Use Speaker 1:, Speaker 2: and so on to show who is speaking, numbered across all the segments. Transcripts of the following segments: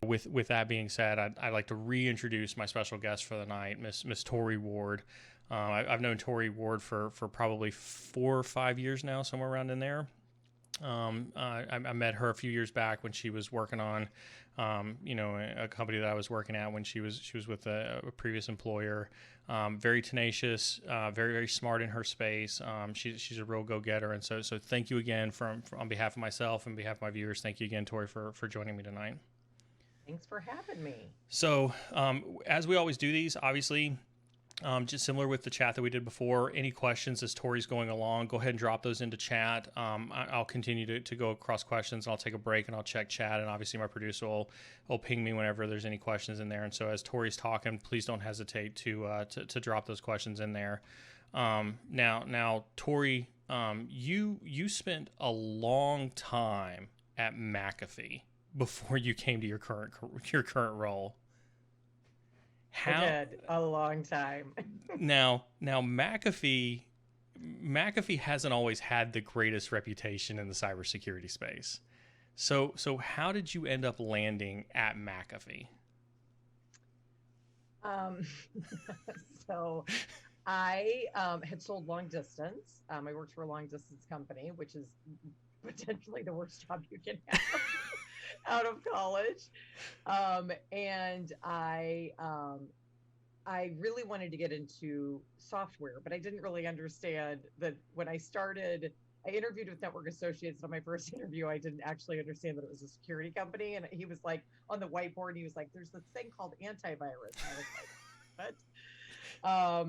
Speaker 1: with that being said, I'd like to reintroduce my special guest for the night, Miss Tori Ward. I've known Tori Ward for probably 4 or 5 years now, somewhere around in there. I met her a few years back when she was working on, a company that I was working at when she was with a previous employer. Very tenacious, very smart in her space. She's a real go getter, and so thank you again on behalf of myself and behalf of my viewers. Thank you again, Tori, for joining me tonight.
Speaker 2: Thanks for having me.
Speaker 1: So as we always do these, obviously. Just similar with the chat that we did before, any questions as Tori's going along, go ahead and drop those into chat. I'll continue to go across questions. I'll take a break and I'll check chat. And obviously my producer will ping me whenever there's any questions in there. And so as Tori's talking, please don't hesitate to drop those questions in there. Now, Tori, you spent a long time at McAfee before you came to your current role.
Speaker 2: I
Speaker 1: How
Speaker 2: did a long time.
Speaker 1: now McAfee hasn't always had the greatest reputation in the cybersecurity space. So how did you end up landing at McAfee?
Speaker 2: Um, so I had sold long distance. I worked for a long distance company, which is potentially the worst job you can have out of college. And I really wanted to get into software, but I didn't really understand that when I started. I interviewed with Network Associates on my first interview. I didn't actually understand that it was a security company. And he was like on the whiteboard, he was like, there's this thing called antivirus. And I was like, what?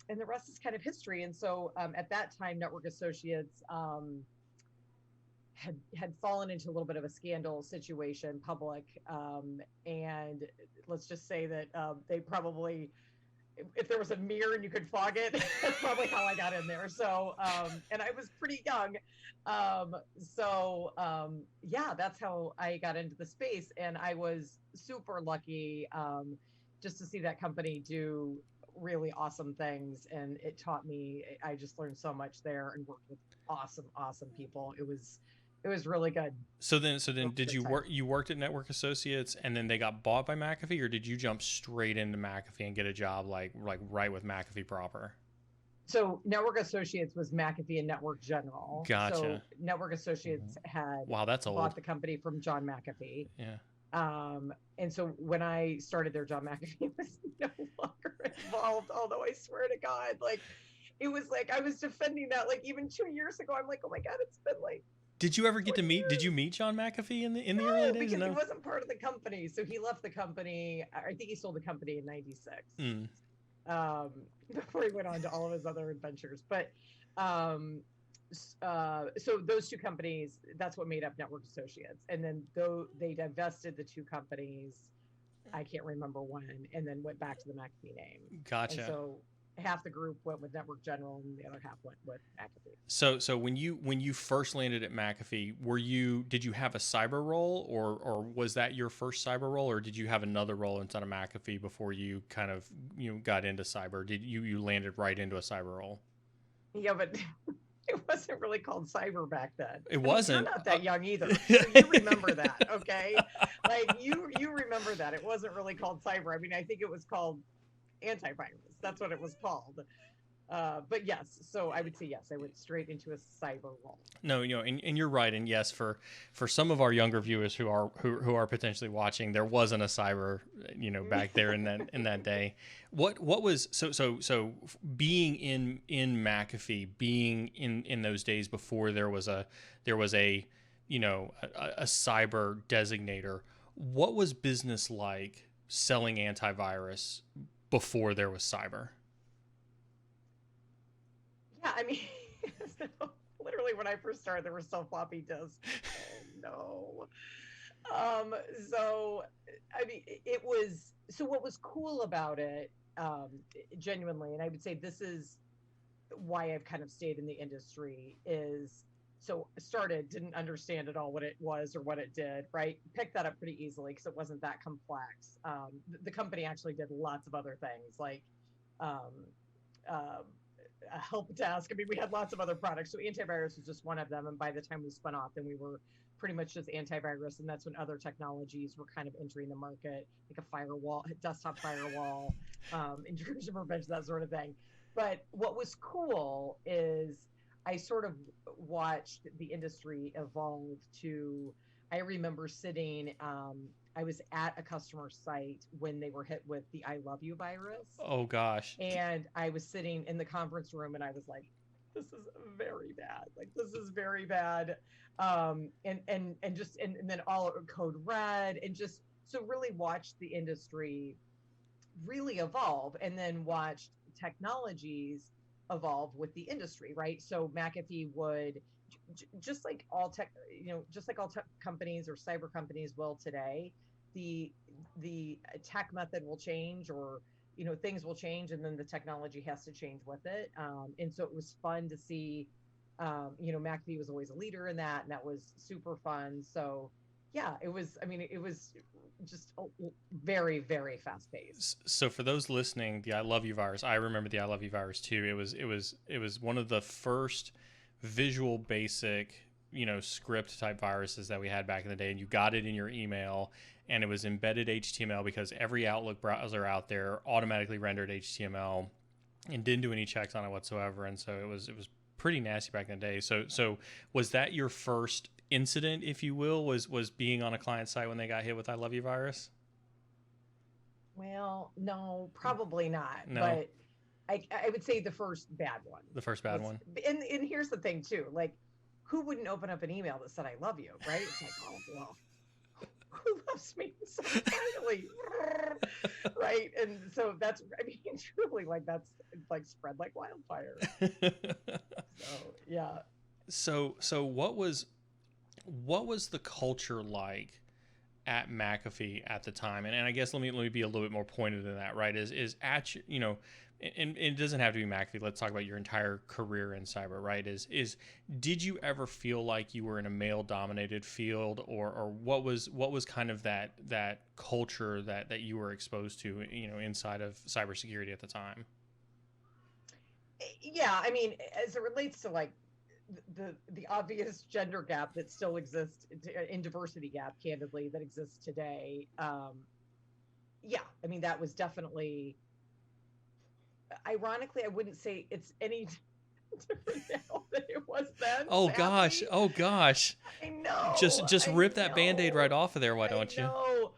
Speaker 2: And the rest is kind of history. And so at that time, Network Associates had fallen into a little bit of a scandal situation, public, and let's just say that they probably, if there was a mirror and you could fog it, that's probably how I got in there. So, and I was pretty young, yeah, that's how I got into the space, and I was super lucky just to see that company do really awesome things, and it taught me. I just learned so much there and worked with awesome people. It was really good.
Speaker 1: So then,
Speaker 2: Really
Speaker 1: did
Speaker 2: good
Speaker 1: you
Speaker 2: time.
Speaker 1: work? You worked at Network Associates, and then they got bought by McAfee, or did you jump straight into McAfee and get a job like right with McAfee proper?
Speaker 2: So Network Associates was McAfee and Network General. So
Speaker 1: Gotcha.
Speaker 2: Network Associates had
Speaker 1: Wow, that's
Speaker 2: bought
Speaker 1: old.
Speaker 2: the company from John McAfee.
Speaker 1: Yeah.
Speaker 2: And so when I started there, John McAfee was no longer involved, although I swear to God, like it was like I was defending that like even 2 years ago. I'm like, oh my God, it's been like
Speaker 1: Did you ever get to
Speaker 2: 20
Speaker 1: meet? Did you
Speaker 2: years.
Speaker 1: meet John McAfee in the early
Speaker 2: No,
Speaker 1: days?
Speaker 2: because he
Speaker 1: No.
Speaker 2: wasn't part of the company. So he left the company. I think he sold the company in 96.
Speaker 1: Mm,
Speaker 2: um, before he went on to all of his other adventures. But um, so those two companies, that's what made up Network Associates. And then though they divested the two companies, I can't remember when, and then went back to the McAfee name. And
Speaker 1: gotcha.
Speaker 2: so half the group went with Network General, and the other half went with McAfee.
Speaker 1: So when you first landed at McAfee, did you have a cyber role, or was that your first cyber role, or did you have another role inside of McAfee before you kind of got into cyber? Did you landed right into a cyber role?
Speaker 2: Yeah, but it wasn't really called cyber back then.
Speaker 1: It
Speaker 2: I mean, you're
Speaker 1: wasn't.
Speaker 2: not that young either, so you remember that, okay? Like you remember that it wasn't really called cyber. I mean, I think it was called antivirus. That's what it was called. But yes, so I would say yes. I went straight into a cyber role.
Speaker 1: No, and you're right, and yes, for some of our younger viewers who are potentially watching, there wasn't a cyber, back there in that day. What was so being in McAfee, being in those days before there was a a cyber designator. What was business like selling antivirus before there was cyber?
Speaker 2: Yeah, I mean, so literally when I first started, there were still floppy disks. Oh no. So I mean, it was so what was cool about it, genuinely, and I would say this is why I've kind of stayed in the industry is so started, didn't understand at all what it was or what it did, right? Picked that up pretty easily because it wasn't that complex. The company actually did lots of other things like um, uh, help desk. I mean, we had lots of other products. So antivirus was just one of them. And by the time we spun off, then we were pretty much just antivirus. And that's when other technologies were kind of entering the market, like a firewall, desktop firewall, intrusion prevention, that sort of thing. But what was cool is I sort of watched the industry evolve to, I remember sitting, I was at a customer site when they were hit with the I love you virus.
Speaker 1: Oh gosh.
Speaker 2: And I was sitting in the conference room and I was like, this is very bad. Like, this is very bad. And then all code red, and just so really watched the industry really evolve, and then watched technologies evolve with the industry, right? So McAfee would, just like all tech, just like all tech companies or cyber companies will today, the tech method will change, or things will change, and then the technology has to change with it. And so it was fun to see. McAfee was always a leader in that, and that was super fun. So yeah, it was. I mean, it was just very, very fast paced.
Speaker 1: So for those listening, the I love you virus, I remember the I love you virus too. It was one of the first Visual Basic, script type viruses that we had back in the day, and you got it in your email, and it was embedded HTML because every Outlook browser out there automatically rendered HTML and didn't do any checks on it whatsoever. And so it was pretty nasty back in the day. So was that your first incident, if you will, was being on a client site when they got hit with I love you virus?
Speaker 2: Well, no, probably not.
Speaker 1: No.
Speaker 2: But I would say the first bad one.
Speaker 1: The first bad one.
Speaker 2: And here's the thing too, like, who wouldn't open up an email that said I love you, right? It's like, oh well, who loves me so tightly? Right? And so that's, I mean, truly, like, that's like spread like wildfire. So yeah.
Speaker 1: So what was the culture like at McAfee at the time? And I guess let me be a little bit more pointed than that, right? Is at, and it doesn't have to be McAfee. Let's talk about your entire career in cyber, right? Is did you ever feel like you were in a male dominated field, or what was kind of that culture that you were exposed to, inside of cybersecurity at the time?
Speaker 2: Yeah, I mean, as it relates to like the obvious gender gap that still exists, in diversity gap, candidly, that exists today. Yeah, I mean, that was definitely, ironically, I wouldn't say it's any different now than it was then.
Speaker 1: Oh
Speaker 2: sadly.
Speaker 1: gosh.
Speaker 2: I know.
Speaker 1: Just rip that Band-Aid right off of there, why don't you?
Speaker 2: No.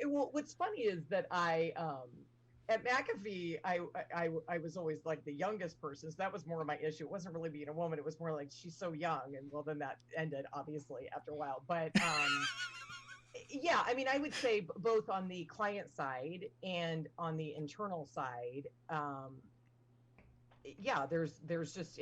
Speaker 2: Well, what's funny is that at McAfee, I was always like the youngest person, so that was more of my issue. It wasn't really being a woman; it was more like she's so young, and well, then that ended obviously after a while. But yeah, I mean, I would say both on the client side and on the internal side, yeah, there's just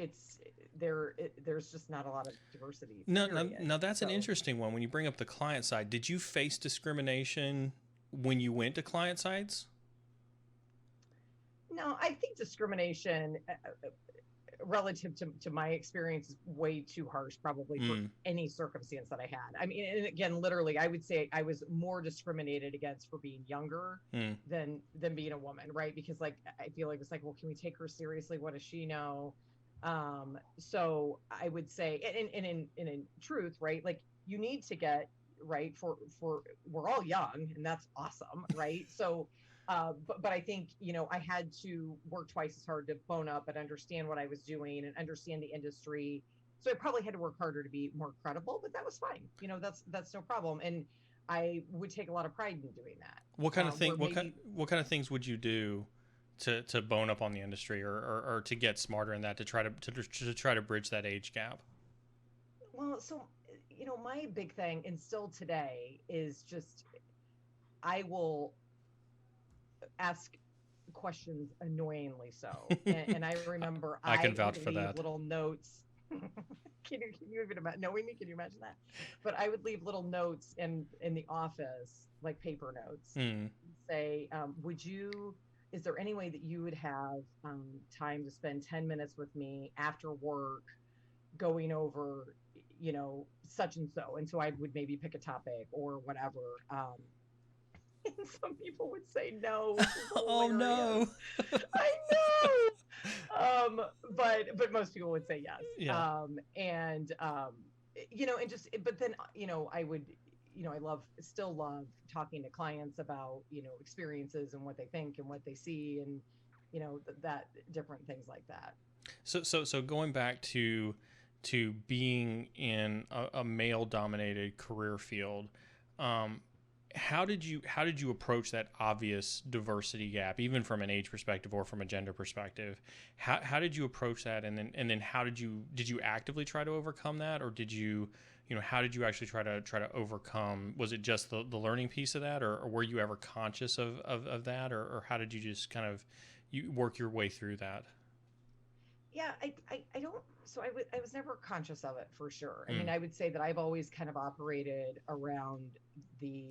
Speaker 2: there's just not a lot of diversity.
Speaker 1: Now that's an interesting one. When you bring up the client side, did you face discrimination when you went to client sites?
Speaker 2: No, I think discrimination relative to my experience is way too harsh, probably, for any circumstance that I had. I mean, and again, literally, I would say I was more discriminated against for being younger than being a woman, right? Because like, I feel like it's like, well, can we take her seriously? What does she know? So I would say, and in truth, right? Like, you need to get right for we're all young, and that's awesome, right? So. But I think, I had to work twice as hard to bone up and understand what I was doing and understand the industry. So I probably had to work harder to be more credible, but that was fine. That's no problem. And I would take a lot of pride in doing that.
Speaker 1: What kind of what kind of things would you do to bone up on the industry, or to get smarter in that, to try to bridge that age gap?
Speaker 2: Well, so, my big thing, and still today, is just, I will ask questions annoyingly so, and I remember
Speaker 1: I can vouch for
Speaker 2: leave
Speaker 1: that.
Speaker 2: Little notes. Can you even imagine knowing me? Can you imagine that? But I would leave little notes in the office, like paper notes, say, is there any way that you would have time to spend 10 minutes with me after work, going over, such and so? And so I would maybe pick a topic or whatever. And some people would say no.
Speaker 1: Oh no.
Speaker 2: I know. but most people would say yes.
Speaker 1: Yeah.
Speaker 2: And and just, but then, I would, I still love talking to clients about, experiences and what they think and what they see, and, that different things like that.
Speaker 1: So going back to being in a male dominated career field, um, how did you approach that obvious diversity gap, even from an age perspective or from a gender perspective? How did you approach that, and then did you actively try to overcome that, or did you, how did you actually try to overcome? Was it just the learning piece of that, or were you ever conscious of that, or how did you just kind of you work your way through that?
Speaker 2: Yeah, I don't, so I was never conscious of it for sure. I mean,
Speaker 1: Mm,
Speaker 2: I would say that I've always kind of operated around the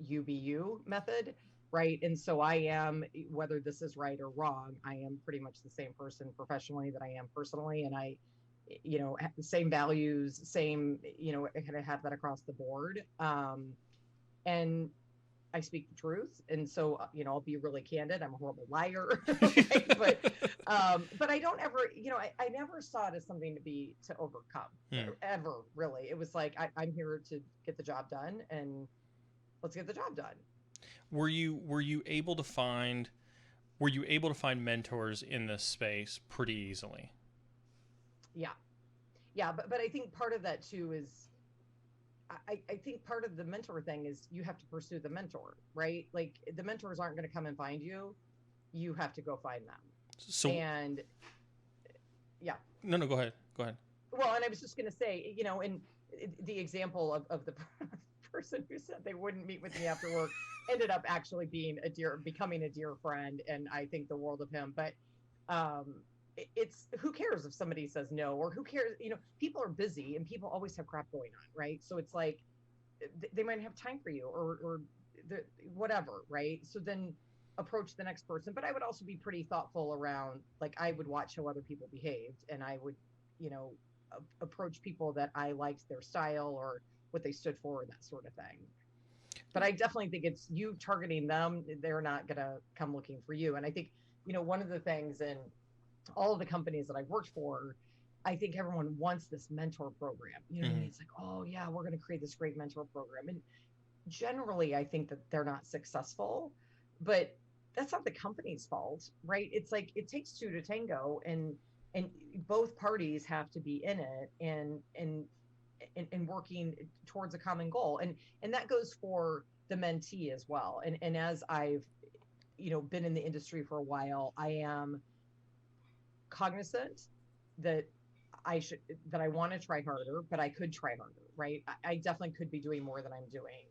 Speaker 2: UBU method, right? And so I am, whether this is right or wrong, I am pretty much the same person professionally that I am personally. And I, have the same values, same, I kind of have that across the board. And I speak the truth, and so, I'll be really candid. I'm a horrible liar, right? But I don't ever, I never saw it as something to overcome,
Speaker 1: mm.
Speaker 2: ever really. It was like, I'm here to get the job done, and let's get the job done.
Speaker 1: Were you able to find mentors in this space pretty easily?
Speaker 2: Yeah, yeah, but I think part of that too is, I think part of the mentor thing is you have to pursue the mentor, right? Like, the mentors aren't going to come and find you. You have to go find them.
Speaker 1: So
Speaker 2: And yeah.
Speaker 1: no, no, go ahead. Go ahead.
Speaker 2: Well, and I was just going to say, in the example of the person who said they wouldn't meet with me after work ended up actually becoming a dear friend, and I think the world of him. But um, it's, who cares if somebody says no, or who cares? People are busy, and people always have crap going on, right? So it's like, they might have time for you, or whatever, right? So then approach the next person. But I would also be pretty thoughtful around, like, I would watch how other people behaved, and I would, you know, approach people that I liked their style or what they stood for, that sort of thing. But I definitely think it's you targeting them. They're not going to come looking for you. And I think, one of the things in all of the companies that I've worked for, I think everyone wants this mentor program. You know what I mean?
Speaker 1: Hmm.
Speaker 2: It's like, oh yeah, we're going to create this great mentor program. And generally, I think that they're not successful, but that's not the company's fault, right? It's like, it takes two to tango, and both parties have to be in it, and working towards a common goal. And that goes for the mentee as well. And as I've, been in the industry for a while, I am cognizant that I want to try harder, but I could try harder, right? I definitely could be doing more than I'm doing.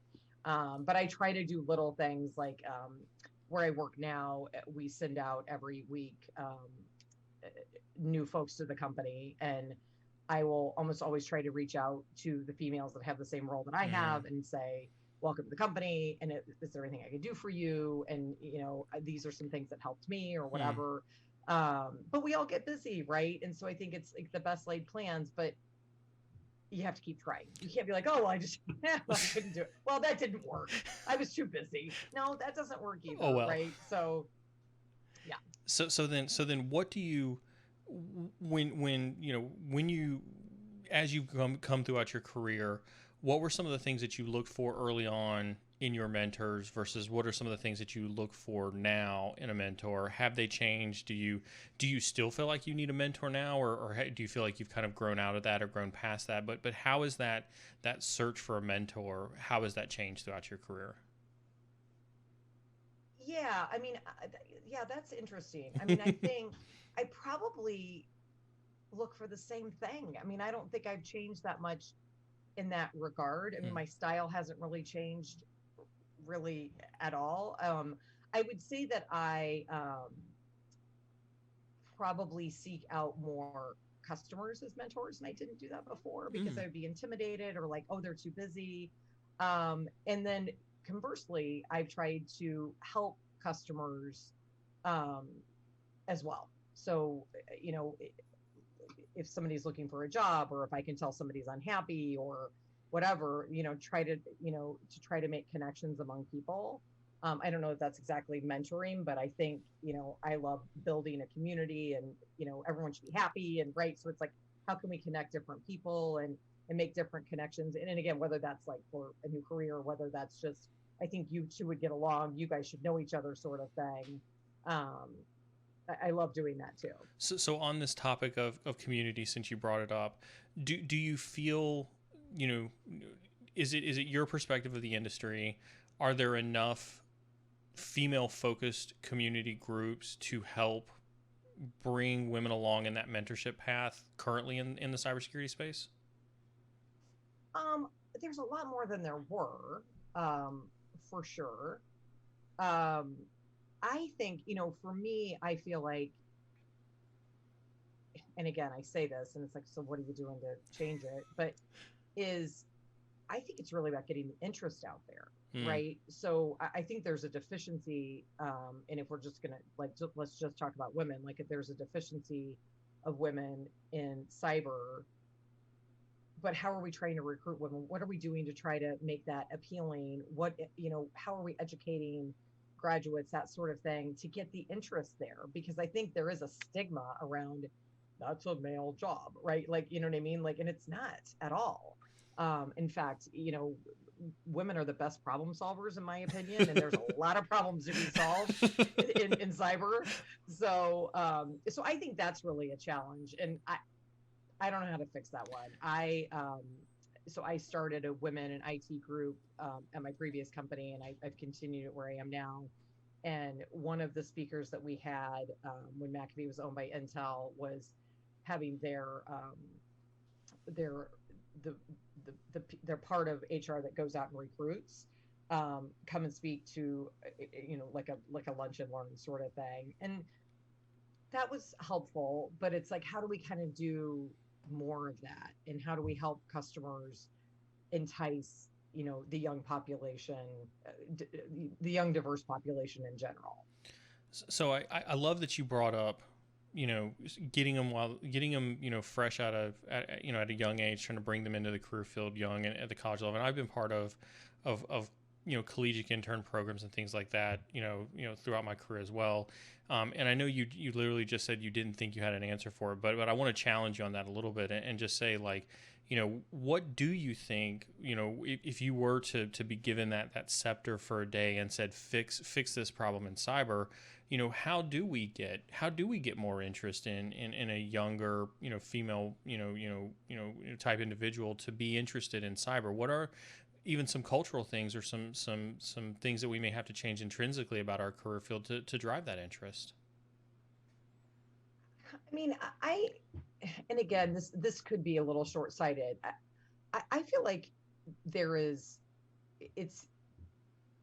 Speaker 2: But I try to do little things like, where I work now, we send out every week, new folks to the company, and I will almost always try to reach out to the females that have the same role that I
Speaker 1: Mm,
Speaker 2: have and say, welcome to the company, and is there anything I can do for you? And, these are some things that helped me, or
Speaker 1: mm.
Speaker 2: whatever. But we all get busy, right? And so I think it's like the best laid plans, but you have to keep trying. You can't be like, oh, I just I couldn't do it. Well, that didn't work. I was too busy. No, that doesn't work
Speaker 1: Oh
Speaker 2: either,
Speaker 1: well.
Speaker 2: right? So yeah.
Speaker 1: So then what do you, when you, as you come throughout your career, what were some of the things that you looked for early on in your mentors versus what are some of the things that you look for now in a mentor? Have they changed? Do you still feel like you need a mentor now, or do you feel like you've kind of grown out of that or grown past that? But how is that search for a mentor? How has that changed throughout your career?
Speaker 2: Yeah, I mean, yeah, that's interesting. I mean, I think I probably look for the same thing. I mean, I don't think I've changed that much in that regard. I mean,
Speaker 1: Mm,
Speaker 2: my style hasn't really changed really at all. I would say that I, probably seek out more customers as mentors, and I didn't do that before because
Speaker 1: mm,
Speaker 2: I would be intimidated, or like, oh, they're too busy. And then conversely, I've tried to help customers, um, as well. So, if somebody's looking for a job, or if I can tell somebody's unhappy or whatever, try to make connections among people. I don't know if that's exactly mentoring, but I think, I love building a community, and, everyone should be happy and right. So it's like, how can we connect different people and make different connections? And again, whether that's like for a new career, or whether that's just, I think you two would get along, you guys should know each other sort of thing. Um, I love doing that too.
Speaker 1: So on this topic of community, since you brought it up, do you feel, you know, is it your perspective of the industry? Are there enough female focused community groups to help bring women along in that mentorship path currently in the cybersecurity space?
Speaker 2: Um, there's a lot more than there were, for sure. Um, I think, for me, I feel like, and again, I say this and it's like, so what are you doing to change it? But is I think it's really about getting the interest out there,
Speaker 1: Hmm.
Speaker 2: right? So I think there's a deficiency, and if we're just gonna like, let's just talk about women. Like, if there's a deficiency of women in cyber, but how are we trying to recruit women? What are we doing to try to make that appealing? How are we educating graduates, that sort of thing, to get the interest there? Because I think there is a stigma around, that's a male job, right? Like, you know what I mean? Like, and it's not at all. In fact, women are the best problem solvers, in my opinion, and there's a lot of problems to be solved in cyber. So I think that's really a challenge, and I don't know how to fix that one. So I started a women in IT group, at my previous company, and I've continued it where I am now. And one of the speakers that we had, when McAfee was owned by Intel, was having their the, they're part of HR that goes out and recruits, come and speak to, like a lunch and learn sort of thing. And that was helpful, but it's like, how do we kind of do more of that, and how do we help customers entice, the young population, the young diverse population in general?
Speaker 1: So I love that you brought up, getting them, fresh out of, at a young age, trying to bring them into the career field young and at the college level. And I've been part of collegiate intern programs and things like that, throughout my career as well. And I know you literally just said you didn't think you had an answer for it, but I want to challenge you on that a little bit, and just say, like, what do you think, if you were to be given that scepter for a day and said, fix this problem in cyber, how do we get more interest in a younger, female, type individual to be interested in cyber? What are even some cultural things, or some things that we may have to change intrinsically about our career field to drive that interest?
Speaker 2: I mean, and again, this could be a little short-sighted. I feel like there is it's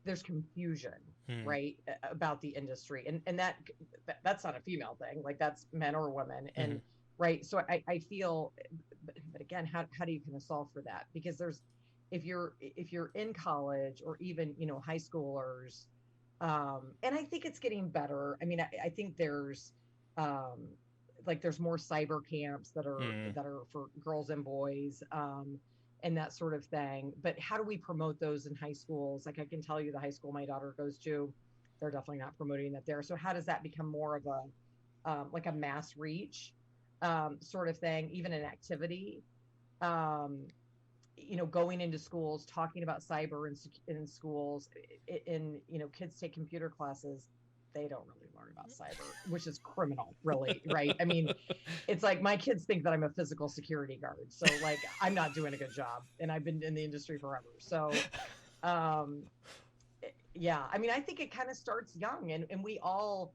Speaker 2: there's confusion,
Speaker 1: Hmm.
Speaker 2: right, about the industry, and that's not a female thing, like, that's men or women.
Speaker 1: Hmm.
Speaker 2: And right, so I feel, but again, how do you kind of solve for that? Because there's if you're in college, or even, high schoolers, and I think it's getting better. I mean, I think there's, um like, there's more cyber camps
Speaker 1: Hmm.
Speaker 2: that are for girls and boys, and that sort of thing. But how do we promote those in high schools? Like, I can tell you, the high school my daughter goes to, they're definitely not promoting that there. So how does that become more of a, like, a mass reach, sort of thing, even an activity? Um, going into schools, talking about cyber in schools, in, kids take computer classes, they don't really learn about cyber, which is criminal, really, right? I mean, it's like, my kids think that I'm a physical security guard. So, like, I'm not doing a good job, and I've been in the industry forever. So, um, yeah, I mean, I think it kind of starts young, and we all,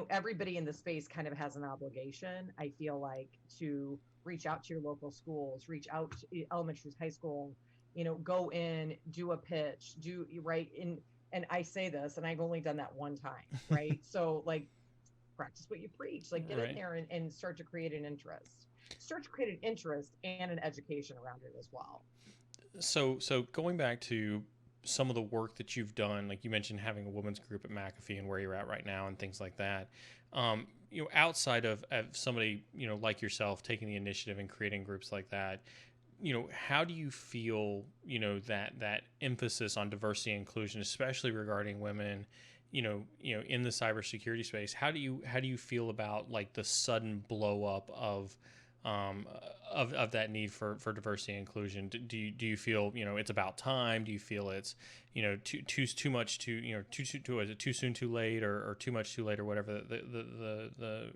Speaker 2: everybody in the space kind of has an obligation, I feel like, to reach out to your local schools, reach out to elementary, high school, go in, do a pitch, do right in. And I say this, and I've only done that one time, right? So, like, practice what you preach, like, get in
Speaker 1: Right.
Speaker 2: there and start to create an interest and an education around it as well.
Speaker 1: So going back to some of the work that you've done, like you mentioned having a women's group at McAfee and where you're at right now and things like that, outside of somebody, like yourself taking the initiative and creating groups like that, how do you feel, that emphasis on diversity and inclusion, especially regarding women, in the cybersecurity space? How do you feel about like the sudden blow up um, of that need for diversity and inclusion? Do you feel, it's about time? Do you feel it's, too much too, is it too soon too late, or too much too late, or whatever the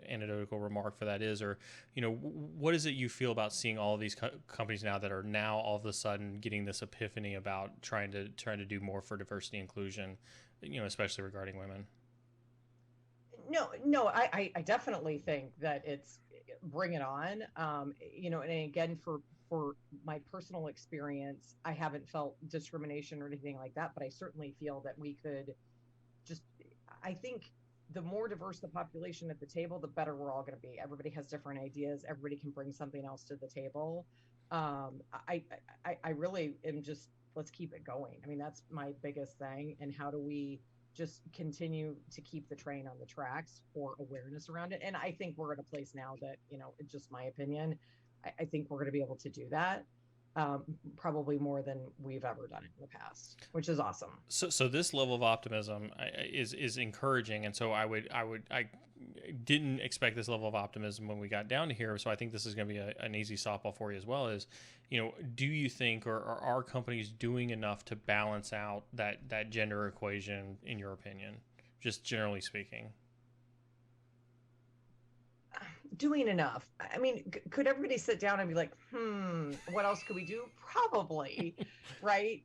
Speaker 1: anecdotal remark for that is? Or what is it you feel about seeing all of these companies now that are now all of a sudden getting this epiphany about trying to do more for diversity and inclusion, especially regarding women?
Speaker 2: No, I definitely think that it's bring it on. And again, for my personal experience, I haven't felt discrimination or anything like that, but I certainly feel that we could just, I think the more diverse the population at the table, the better we're all going to be. Everybody has different ideas. Everybody can bring something else to the table. Um, I, I really am just, let's keep it going. I mean, that's my biggest thing. And how do we just continue to keep the train on the tracks for awareness around it? And I think we're at a place now that, it's just my opinion. I think we're going to be able to do that, probably more than we've ever done it in the past, which is awesome.
Speaker 1: So this level of optimism is encouraging, and so I didn't expect this level of optimism when we got down to here. So I think this is going to be an easy softball for you as well. Is, do you think, or are companies doing enough to balance out that gender equation, in your opinion, just generally speaking?
Speaker 2: Doing enough. I mean, could everybody sit down and be like, what else could we do? Probably, right?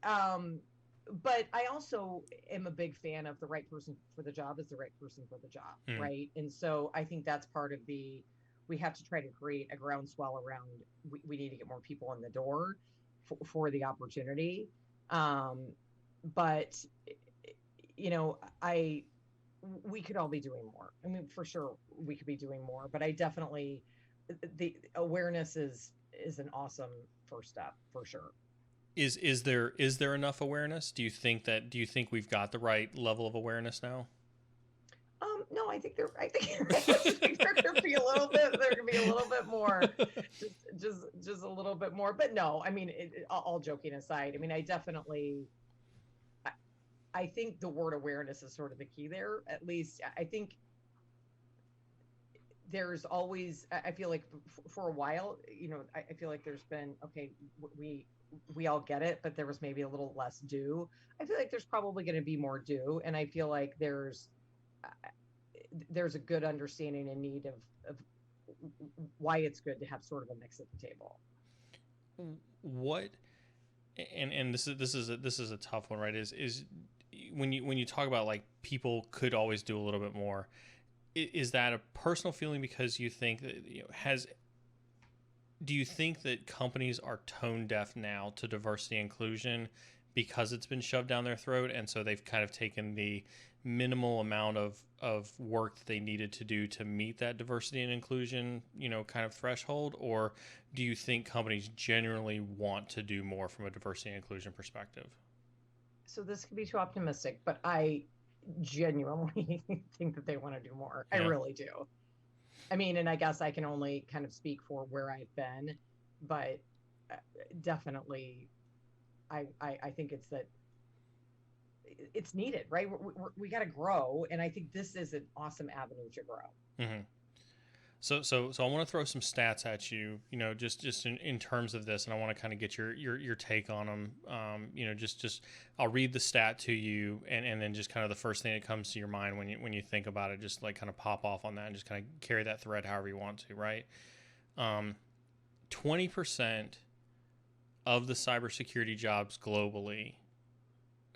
Speaker 2: But I also am a big fan of the right person for the job is the right person for the job,
Speaker 1: Mm.
Speaker 2: right? And so I think that's part of we have to try to create a groundswell around, we need to get more people in the door for the opportunity. Um, but, I, we could all be doing more. I mean, for sure we could be doing more, but I definitely, the awareness is an awesome first step for sure.
Speaker 1: Is there enough awareness? Do you think we've got the right level of awareness now?
Speaker 2: No, I think there could be a little bit, there could be a little bit more, just a little bit more. But no, I mean, all joking aside, I mean, I, I think the word awareness is sort of the key there. At least I think there's always, I feel like for a while, I feel like there's been, okay, we we all get it, but there was maybe a little less due. I feel like there's probably going to be more due, and I feel like uh, there's a good understanding and need of why it's good to have sort of a mix at the table.
Speaker 1: What, and this is a tough one, right? Is when you talk about like people could always do a little bit more, is that a personal feeling because you think that, has do you think that companies are tone deaf now to diversity and inclusion because it's been shoved down their throat, and so they've kind of taken the minimal amount of work that they needed to do to meet that diversity and inclusion, kind of threshold? Or do you think companies generally want to do more from a diversity and inclusion perspective?
Speaker 2: So this could be too optimistic, but I genuinely think that they want to do more. I
Speaker 1: Yeah.
Speaker 2: really do. I mean, and I guess I can only kind of speak for where I've been, but uh, definitely, I think it's that it's needed, right? We got to grow, and I think this is an awesome avenue to grow.
Speaker 1: hmm So I want to throw some stats at you, just in terms of this, and I want to kind of get your take on them. Just I'll read the stat to you, and then just kind of the first thing that comes to your mind when you think about it, just like kind of pop off on that and just kind of carry that thread however you want to, right? 20% of the cybersecurity jobs globally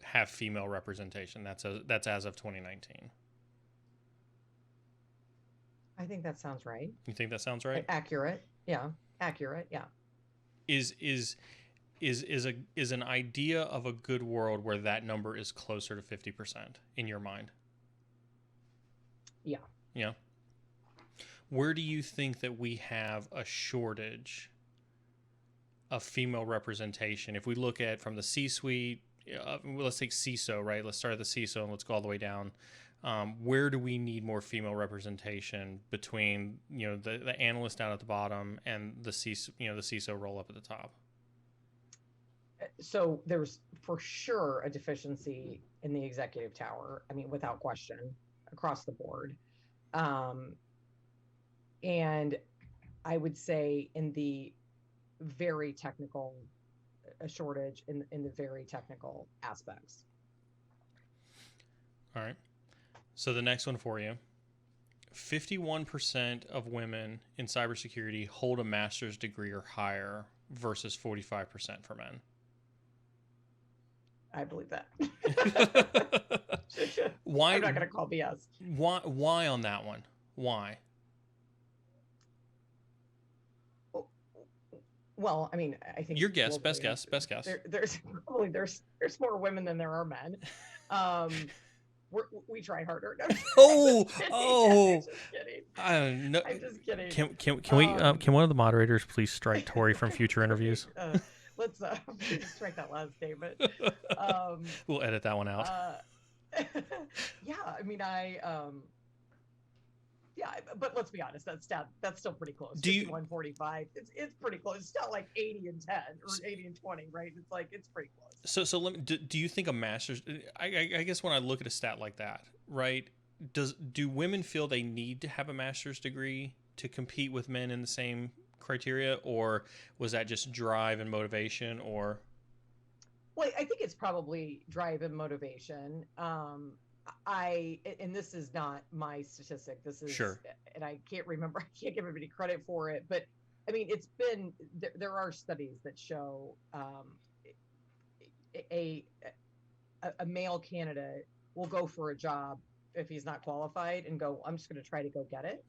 Speaker 1: have female representation. That's as of 2019.
Speaker 2: I think that sounds right.
Speaker 1: You think that sounds right?
Speaker 2: Accurate. Yeah. Accurate. Yeah.
Speaker 1: Is is is an idea of a good world where that number is closer to 50% in your mind?
Speaker 2: Yeah.
Speaker 1: Yeah. Where do you think that we have a shortage of female representation? If we look at from the C-suite, let's take CISO, right? Let's start at the CISO and let's go all the way down. Where do we need more female representation between, the analyst down at the bottom and the CISO role up at the top?
Speaker 2: So there's for sure a deficiency in the executive tower. I mean, without question, across the board. Um, and I would say in the very technical, a shortage in the very technical aspects.
Speaker 1: All right. So the next one for you. 51% of women in cybersecurity hold a master's degree or higher versus 45% for men.
Speaker 2: I believe that.
Speaker 1: Why?
Speaker 2: I'm not going to call BS.
Speaker 1: Why on that one? Why?
Speaker 2: Well, I mean, I think
Speaker 1: your guess, best guess.
Speaker 2: There's more women than there are men. We try harder. No,
Speaker 1: oh!
Speaker 2: Just kidding.
Speaker 1: No,
Speaker 2: I'm just kidding.
Speaker 1: Can one of the moderators please strike Tori from future interviews?
Speaker 2: Let's please strike that last statement.
Speaker 1: We'll edit that one out.
Speaker 2: Yeah, I mean, yeah, but let's be honest, that's still pretty close. 145. It's pretty close. It's not like 80 and 10 or 80 and 20, right? It's like it's pretty close.
Speaker 1: So let me, do you think a master's? I guess when I look at a stat like that, right? Do women feel they need to have a master's degree to compete with men in the same criteria, or was that just drive and motivation? Or
Speaker 2: well, I think it's probably drive and motivation. And this is not my statistic. This is
Speaker 1: sure,
Speaker 2: and I can't remember. I can't give anybody credit for it, but I mean, it's been there are studies that show a male candidate will go for a job if he's not qualified and go, I'm just going to try to go get it,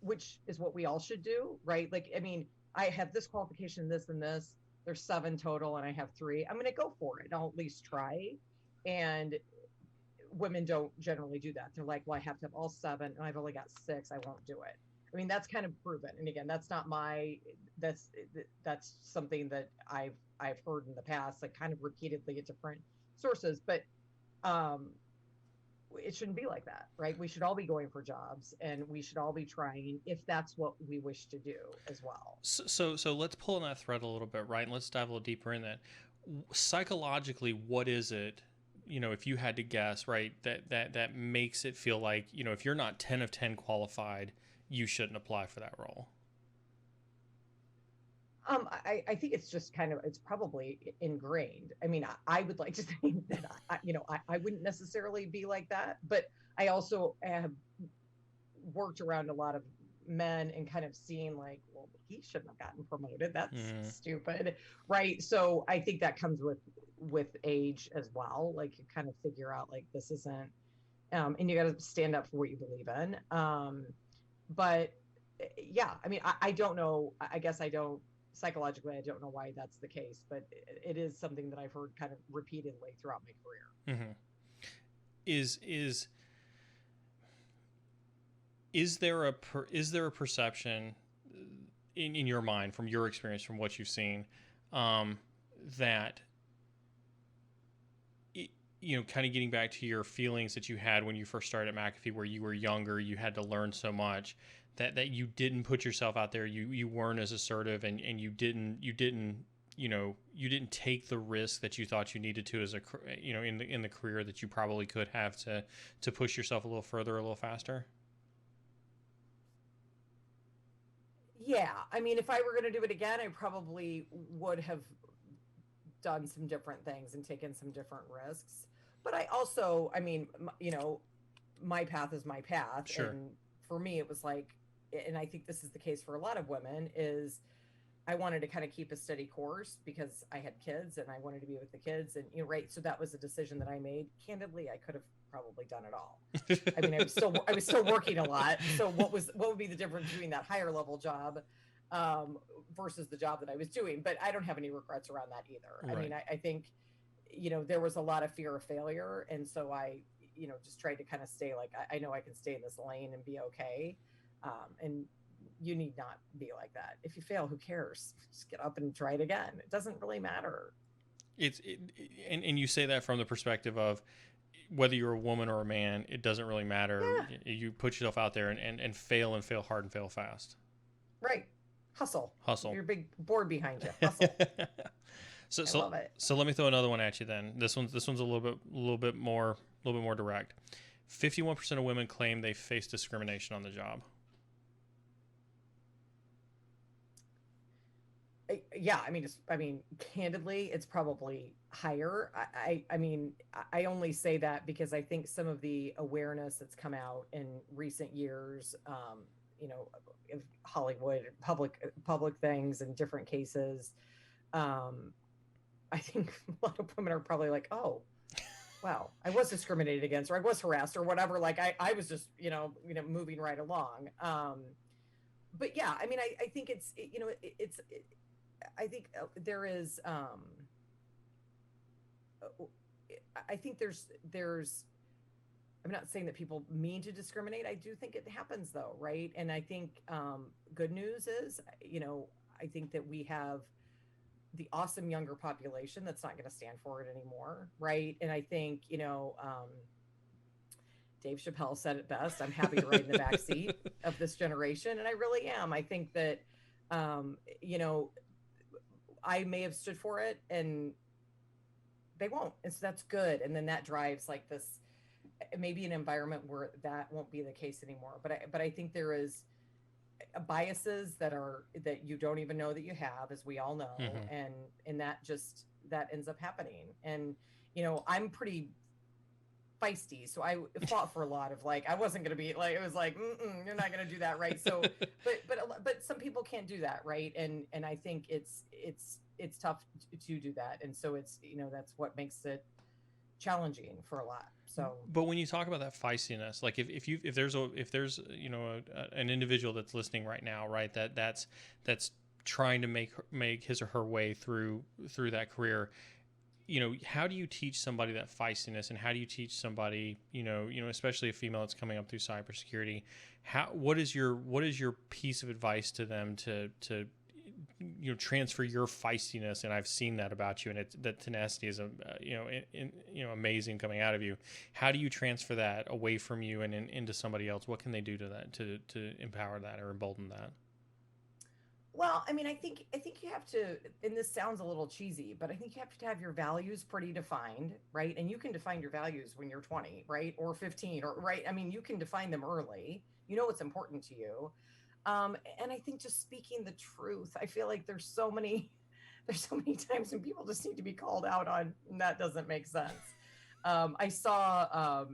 Speaker 2: which is what we all should do, right? Like, I mean, I have this qualification, this and this. There's 7 total, and I have 3. I'm going to go for it. I'll at least try. And women don't generally do that. They're like, well, I have to have all 7 and I've only got 6. I won't do it. I mean, that's kind of proven. And again, that's not that's something that I've heard in the past, like kind of repeatedly at different sources, but it shouldn't be like that, right? We should all be going for jobs and we should all be trying if that's what we wish to do as well.
Speaker 1: So let's pull on that thread a little bit, right? And let's dive a little deeper in that. Psychologically, what is it, if you had to guess, right, that makes it feel like, if you're not 10 of 10 qualified, you shouldn't apply for that role?
Speaker 2: I think it's just it's probably ingrained. I mean, I would like to think that, I wouldn't necessarily be like that, but I also have worked around a lot of men and kind of seen like, well, he shouldn't have gotten promoted. That's stupid. Right. So I think that comes with age as well. Like you kind of figure out like, this isn't, and you got to stand up for what you believe in. But yeah, I mean, I don't know. I guess psychologically, I don't know why that's the case, but it is something that I've heard kind of repeatedly throughout my career.
Speaker 1: Mm-hmm. Is there a perception in your mind, from your experience, from what you've seen, that, kind of getting back to your feelings that you had when you first started at McAfee, where you were younger, you had to learn so much, that you didn't put yourself out there, you weren't as assertive, and you didn't take the risk that you thought you needed to, as in the career that you probably could have to push yourself a little further, a little faster?
Speaker 2: Yeah, I mean, if I were going to do it again, I probably would have done some different things and taken some different risks. But I also, I mean, my path is my path.
Speaker 1: Sure.
Speaker 2: And for me, it was like, and I think this is the case for a lot of women, is I wanted to kind of keep a steady course because I had kids and I wanted to be with the kids. And, right. So that was a decision that I made. Candidly, I could have probably done it all. I mean, I was still working a lot. So what would be the difference between that higher level job versus the job that I was doing? But I don't have any regrets around that either. Right. I mean, I think, there was a lot of fear of failure. And so I, just tried to kind of stay like, I know I can stay in this lane and be okay. And you need not be like that. If you fail, who cares? Just get up and try it again. It doesn't really matter.
Speaker 1: And you say that from the perspective of, whether you're a woman or a man, it doesn't really matter.
Speaker 2: Yeah,
Speaker 1: You put yourself out there and fail and fail hard and fail fast.
Speaker 2: right. Hustle.
Speaker 1: Hustle.
Speaker 2: Your big board behind you. Hustle.
Speaker 1: so
Speaker 2: I
Speaker 1: so
Speaker 2: love it.
Speaker 1: so let me throw another one at you then. This one's a little bit more direct. 51% of women claim they face discrimination on the job.
Speaker 2: Yeah, I mean, candidly, it's probably higher. I mean, I only say that because I think some of the awareness that's come out in recent years, you know, of Hollywood, public things and different cases, um, I think a lot of women are probably like, oh, wow, I was discriminated against, or I was harassed, or whatever. Like I was just, moving right along. But yeah, I mean, I think I think there is I think there's I'm not saying that people mean to discriminate. I do think it happens though, right? And I think good news is, I think that we have the awesome younger population that's not going to stand for it anymore, right? And I think, Dave Chappelle said it best. I'm happy to ride in the back seat of this generation, and I really am. I think that um, you know, I may have stood for it and they won't. And so that's good. And then that drives like this, maybe an environment where that won't be the case anymore. But I think there is biases that you don't even know that you have, as we all know.
Speaker 1: Mm-hmm.
Speaker 2: And that ends up happening. And, I'm pretty feisty. So I fought for a lot of like, I wasn't going to be like, it was like, you're not going to do that. Right. So, but some people can't do that. Right. And I think it's tough to do that. And so it's, that's what makes it challenging for a lot. So,
Speaker 1: but when you talk about that feistiness, like if there's an individual that's listening right now, right, that's trying to make his or her way through that career, how do you teach somebody that feistiness, and how do you teach somebody, especially a female that's coming up through cybersecurity, what is your piece of advice to them to transfer your feistiness? And I've seen that about you, and that tenacity is amazing coming out of you. How do you transfer that away from you and into somebody else? What can they do to that to empower that or embolden that?
Speaker 2: well, I mean, I think you have to, and this sounds a little cheesy, but I think you have to have your values pretty defined, right? And you can define your values when you're 20, right? Or 15, or right. I mean, you can define them early. You know what's important to you. And I think just speaking the truth, I feel like there's so many times when people just need to be called out on, and that doesn't make sense. I saw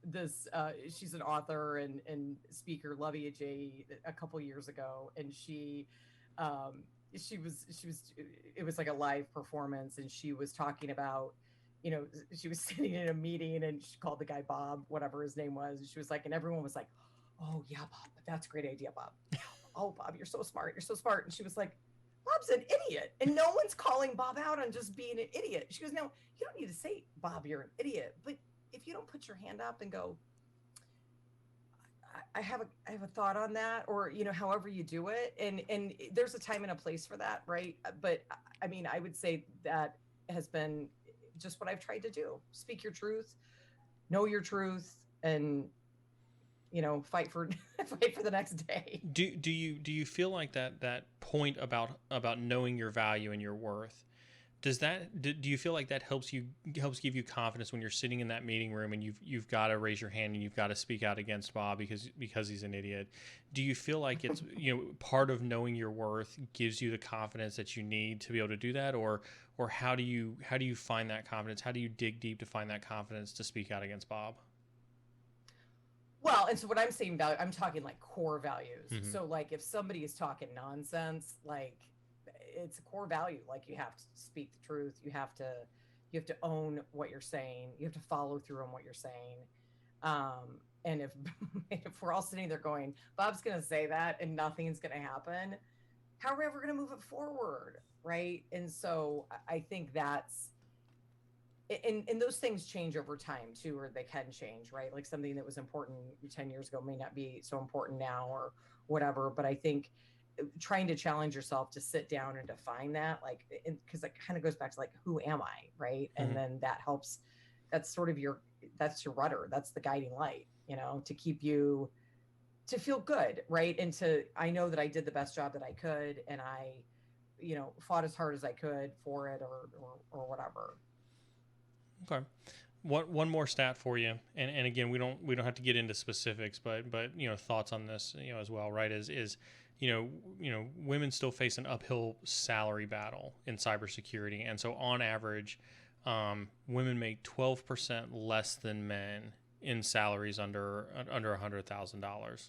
Speaker 2: this she's an author and speaker, Lovia J, a couple years ago, and um she was it was like a live performance, and she was talking about, she was sitting in a meeting and she called the guy Bob, whatever his name was, and she was like, and everyone was like, oh yeah, Bob, that's a great idea, Bob. Yeah. Oh, Bob, you're so smart, you're so smart. And she was like, Bob's an idiot, and no one's calling Bob out on just being an idiot. She goes, no, you don't need to say, Bob, you're an idiot, but if you don't put your hand up and go, I have a thought on that, or however you do it, and there's a time and a place for that, right? But I mean, I would say that has been just what I've tried to do: speak your truth, know your truth, and fight for fight for the next day.
Speaker 1: Do you feel like that point about knowing your value and your worth, do you feel like that helps give you confidence when you're sitting in that meeting room and you've got to raise your hand and you've got to speak out against Bob because he's an idiot? Do you feel like it's part of knowing your worth gives you the confidence that you need to be able to do that, or how do you find that confidence? How do you dig deep to find that confidence to speak out against Bob?
Speaker 2: Well, and so what I'm saying, value, I'm talking like core values.
Speaker 1: Mm-hmm.
Speaker 2: So like if somebody is talking nonsense, like it's a core value. Like you have to speak the truth. You have to own what you're saying. You have to follow through on what you're saying. And if we're all sitting there going, Bob's going to say that and nothing's going to happen, how are we ever going to move it forward, right? And so I think that's, and those things change over time too, or they can change, right? Like something that was important 10 years ago may not be so important now, or whatever. But I think trying to challenge yourself to sit down and define that, like, because that kind of goes back to like, who am I, right?
Speaker 1: Mm-hmm.
Speaker 2: And then that helps. That's sort of your that's your rudder. That's the guiding light, to keep you, to feel good, right? And I know that I did the best job that I could, and I, fought as hard as I could for it, or whatever.
Speaker 1: Okay. One more stat for you, and again, we don't have to get into specifics, but thoughts on this, as well, right? Is women still face an uphill salary battle in cybersecurity, and so on average, women make 12% less than men in salaries under $100,000.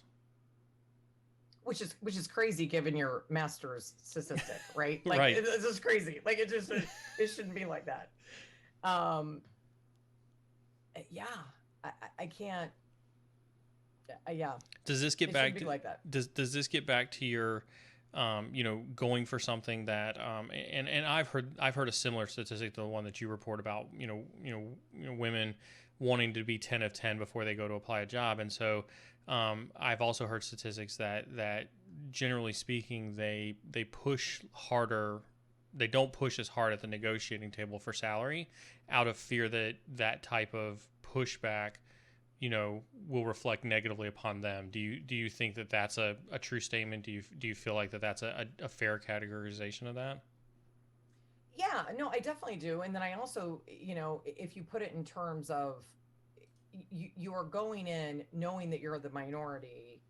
Speaker 2: Which is crazy given your master's statistic, right? Like,
Speaker 1: right.
Speaker 2: It's just crazy. Like, it shouldn't be like that. Yeah, I can't. Yeah.
Speaker 1: Does this get back to
Speaker 2: like that?
Speaker 1: Does this get back to your, going for something that, and I've heard a similar statistic to the one that you report about, women wanting to be 10 of 10 before they go to apply a job, and so, I've also heard statistics that generally speaking, they push harder. They don't push as hard at the negotiating table for salary out of fear that type of pushback, will reflect negatively upon them. Do you think that that's a true statement? Do you feel like that's a fair categorization of that?
Speaker 2: Yeah, no, I definitely do. And then I also, if you put it in terms of you are going in knowing that you're the minority,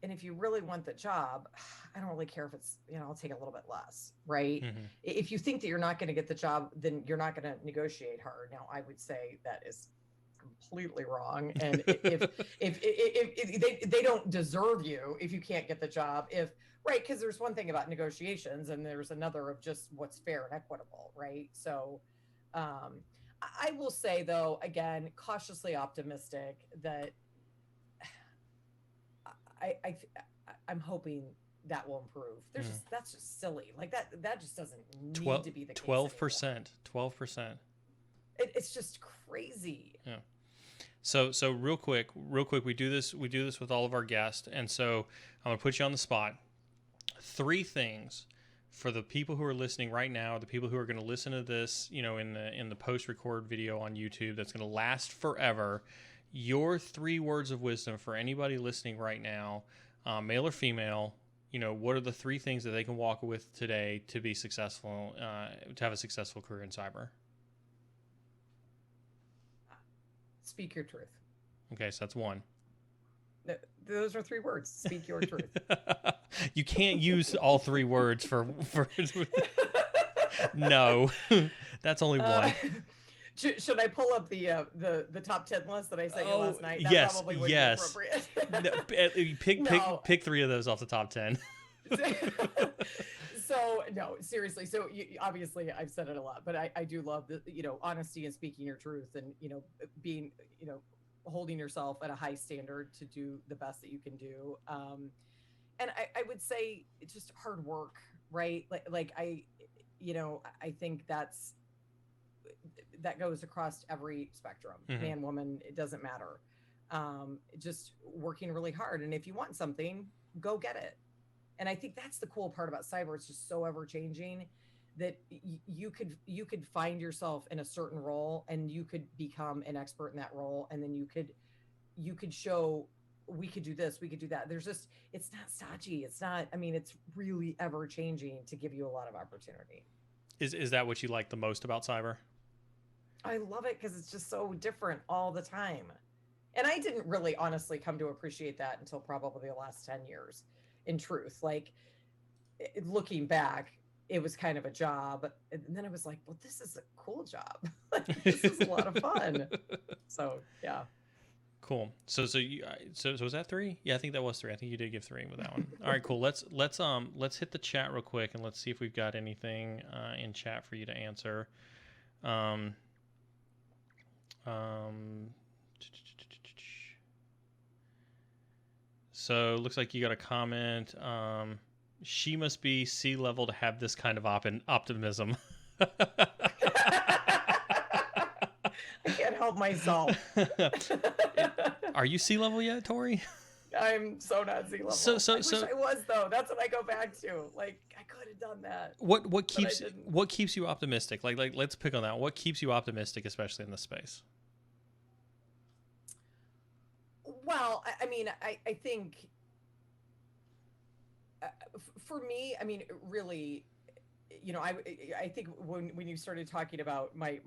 Speaker 2: and if you really want the job, I don't really care if it's, I'll take a little bit less, right?
Speaker 1: Mm-hmm.
Speaker 2: If you think that you're not going to get the job, then you're not going to negotiate hard. Now, I would say that is completely wrong. And if they don't deserve you if you can't get the job, right? Because there's one thing about negotiations, and there's another of just what's fair and equitable, right? So, I will say, though, again, cautiously optimistic that I'm hoping that will improve. That's just silly. Like that just doesn't need to be the case.
Speaker 1: 12%. 12%.
Speaker 2: It's just crazy.
Speaker 1: Yeah. So real quick, we do this with all of our guests, and so I'm gonna put you on the spot. 3 things for the people who are listening right now, the people who are going to listen to this, in the post-record video on YouTube that's going to last forever. Your 3 words of wisdom for anybody listening right now, male or female. What are the 3 things that they can walk with today to be successful, to have a successful career in cyber?
Speaker 2: Speak your truth.
Speaker 1: Okay, so that's 1.
Speaker 2: Those are 3 words. Speak your truth.
Speaker 1: You can't use all 3 words for No, that's only 1.
Speaker 2: Should I pull up the top 10 list that I sent you last night? That
Speaker 1: yes,
Speaker 2: probably would
Speaker 1: yes.
Speaker 2: Be appropriate.
Speaker 1: Pick 3 of those off the top 10.
Speaker 2: So no, seriously. So obviously I've said it a lot, but I do love the honesty and speaking your truth, and being holding yourself at a high standard to do the best that you can do. And I would say it's just hard work, right? Like I think that goes across every spectrum, man, woman, it doesn't matter. Just working really hard. And if you want something, go get it. And I think that's the cool part about cyber. It's just so ever changing that you could find yourself in a certain role, and you could become an expert in that role. And then you could show, we could do this, we could do that. It's not stodgy. It's not, it's really ever changing to give you a lot of opportunity.
Speaker 1: Is that what you like the most about cyber?
Speaker 2: I love it because it's just so different all the time. And I didn't really honestly come to appreciate that until probably the last 10 years, in truth. Like, looking back, it was kind of a job. And then I was like, well, this is a cool job. This is a lot of fun. So, yeah.
Speaker 1: Cool. So was that 3? Yeah, I think that was 3. I think you did give 3 with that one. All right, cool. Let's hit the chat real quick, and let's see if we've got anything in chat for you to answer. So looks like you got a comment. She must be C-level to have this kind of optimism.
Speaker 2: I can't help myself.
Speaker 1: Are you C-level yet, Tori?
Speaker 2: I'm so not C-level.
Speaker 1: So
Speaker 2: I wish I was, though. That's what I go back to. Like, I could have done that.
Speaker 1: What keeps you optimistic? Like let's pick on that. What keeps you optimistic, especially in this space?
Speaker 2: Well, I mean, I think for me, I mean, really, I think when you started talking about my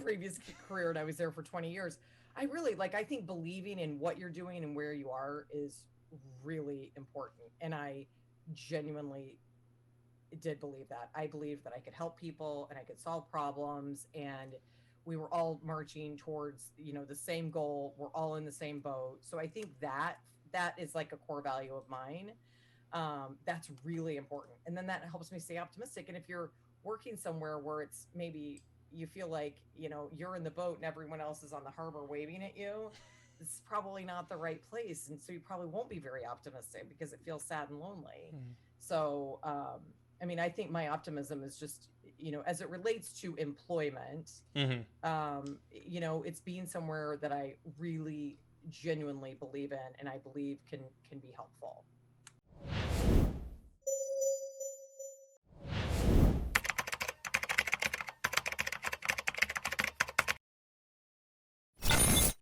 Speaker 2: previous career and I was there for 20 years, I really like, I think believing in what you're doing and where you are is really important. And I genuinely did believe that. I believed that I could help people and I could solve problems, and we were all marching towards, the same goal. We're all in the same boat. So I think that is like a core value of mine. That's really important. And then that helps me stay optimistic. And if you're working somewhere where it's maybe you feel like, you're in the boat and everyone else is on the harbor waving at you, it's probably not the right place. And so you probably won't be very optimistic because it feels sad and lonely.
Speaker 1: Mm.
Speaker 2: So, I mean, I think my optimism is just, as it relates to employment,
Speaker 1: Mm-hmm.
Speaker 2: it's being somewhere that I really genuinely believe in and I believe can be helpful.